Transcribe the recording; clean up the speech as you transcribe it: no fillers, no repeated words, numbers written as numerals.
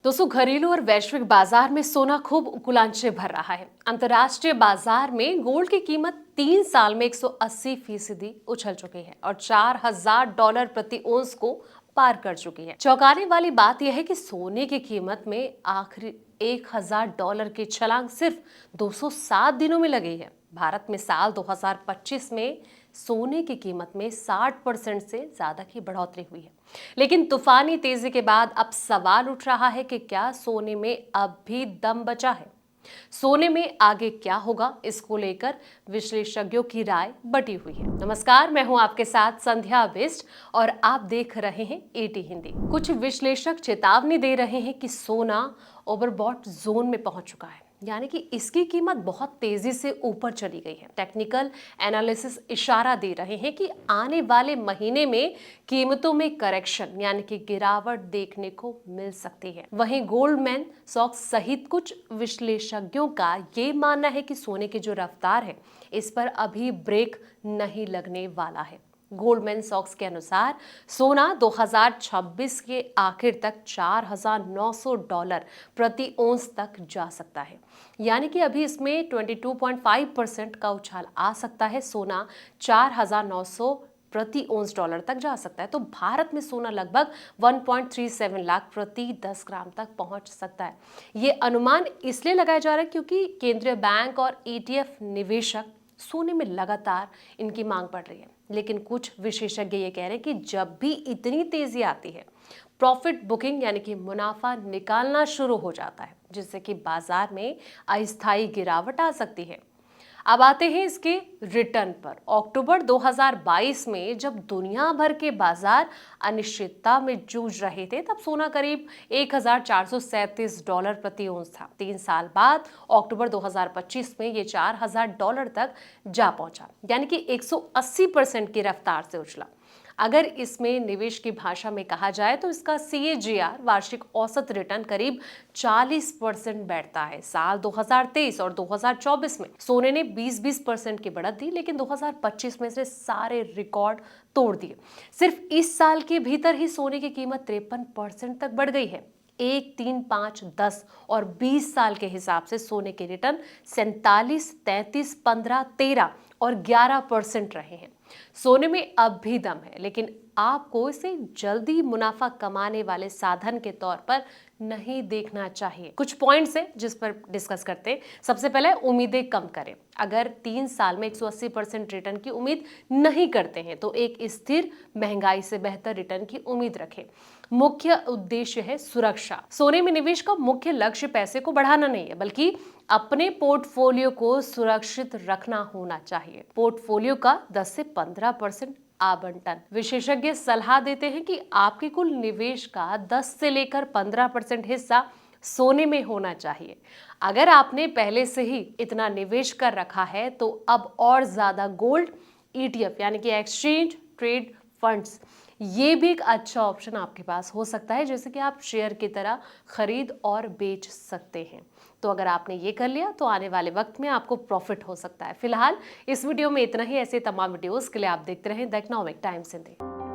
दोस्तों, घरेलू और वैश्विक बाजार में सोना खूब उकुलांचे भर रहा है। अंतर्राष्ट्रीय बाजार में गोल्ड की कीमत 3 साल में 180% उछल चुकी है और $4,000 प्रति ओंस को पार कर चुकी है। चौंकाने वाली बात यह है कि सोने की कीमत में आखिरी $1,000 की छलांग सिर्फ 207 दिनों में लगी है। भारत में साल 2025 में सोने की कीमत में 60% से ज्यादा की बढ़ोतरी हुई है। लेकिन तूफानी तेजी के बाद अब सवाल उठ रहा है कि क्या सोने में अब भी दम बचा है। सोने में आगे क्या होगा, इसको लेकर विशेषज्ञों की राय बटी हुई है। नमस्कार, मैं हूं आपके साथ संध्या बिष्ट और आप देख रहे हैं एटी हिंदी। कुछ विश्लेषक चेतावनी दे रहे हैं कि सोना ओवरबॉट जोन में पहुंच चुका है, यानी कि इसकी कीमत बहुत तेजी से ऊपर चली गई है। टेक्निकल एनालिसिस इशारा दे रहे हैं कि आने वाले महीने में कीमतों में करेक्शन यानी कि गिरावट देखने को मिल सकती है। वहीं गोल्डमैन सॉक्स सहित कुछ विश्लेषज्ञों का ये मानना है कि सोने की जो रफ्तार है, इस पर अभी ब्रेक नहीं लगने वाला है। गोल्डमैन सॉक्स के अनुसार सोना 2026 के आखिर तक $4,900 प्रति ओंस तक जा सकता है, यानी कि अभी इसमें 22.5% का उछाल आ सकता है। सोना 4,900 प्रति ओंस डॉलर तक जा सकता है, तो भारत में सोना लगभग 1.37 लाख प्रति 10 ग्राम तक पहुंच सकता है। ये अनुमान इसलिए लगाया जा रहा है क्योंकि केंद्रीय बैंक और ETF निवेशक सोने में लगातार इनकी मांग बढ़ रही है। लेकिन कुछ विशेषज्ञ ये कह रहे हैं कि जब भी इतनी तेजी आती है, प्रॉफिट बुकिंग यानी कि मुनाफा निकालना शुरू हो जाता है, जिससे कि बाजार में अस्थायी गिरावट आ सकती है। अब आते हैं इसके रिटर्न पर। अक्टूबर 2022 में जब दुनिया भर के बाजार अनिश्चितता में जूझ रहे थे, तब सोना करीब $1,437 प्रति ओंस था। 3 साल बाद अक्टूबर 2025 में ये $4,000 तक जा पहुंचा, यानी कि 180% की रफ्तार से उछला। अगर इसमें निवेश की भाषा में कहा जाए तो इसका CAGR वार्षिक औसत रिटर्न करीब 40% बैठता है। साल 2023 और 2024 में सोने ने 20% की बढ़त दी, लेकिन 2025 में से सारे रिकॉर्ड तोड़ दिए। सिर्फ इस साल के भीतर ही सोने की कीमत 53% तक बढ़ गई है। 1, 3, 5, 10 और 20 साल के हिसाब से सोने के रिटर्न 47, 33, 15, 13 और 11% रहे हैं। सोने में अब भी दम है, लेकिन आपको इसे जल्दी मुनाफा कमाने वाले साधन के तौर पर नहीं देखना चाहिए। कुछ पॉइंट्स हैं जिस पर डिस्कस करते हैं। सबसे पहले, उम्मीदें कम करें। अगर 3 साल में 180% रिटर्न की उम्मीद नहीं करते हैं तो एक स्थिर महंगाई से बेहतर रिटर्न की उम्मीद रखें। मुख्य उद्देश्य है सुरक्षा। सोने में निवेश का मुख्य लक्ष्य पैसे को बढ़ाना नहीं है, बल्कि अपने पोर्टफोलियो को सुरक्षित रखना होना चाहिए। पोर्टफोलियो का 10 से 15% आवंटन। विशेषज्ञ सलाह देते हैं कि आपके कुल निवेश का 10 से लेकर 15% हिस्सा सोने में होना चाहिए। अगर आपने पहले से ही इतना निवेश कर रखा है तो अब और ज्यादा गोल्ड, ETF यानी कि एक्सचेंज ट्रेड फंड्स, ये भी एक अच्छा ऑप्शन आपके पास हो सकता है, जैसे कि आप शेयर की तरह खरीद और बेच सकते हैं। तो अगर आपने ये कर लिया तो आने वाले वक्त में आपको प्रॉफिट हो सकता है। फिलहाल इस वीडियो में इतना ही। ऐसे तमाम वीडियोस के लिए आप देखते रहें द इकोनॉमिक टाइम्स हिंदी।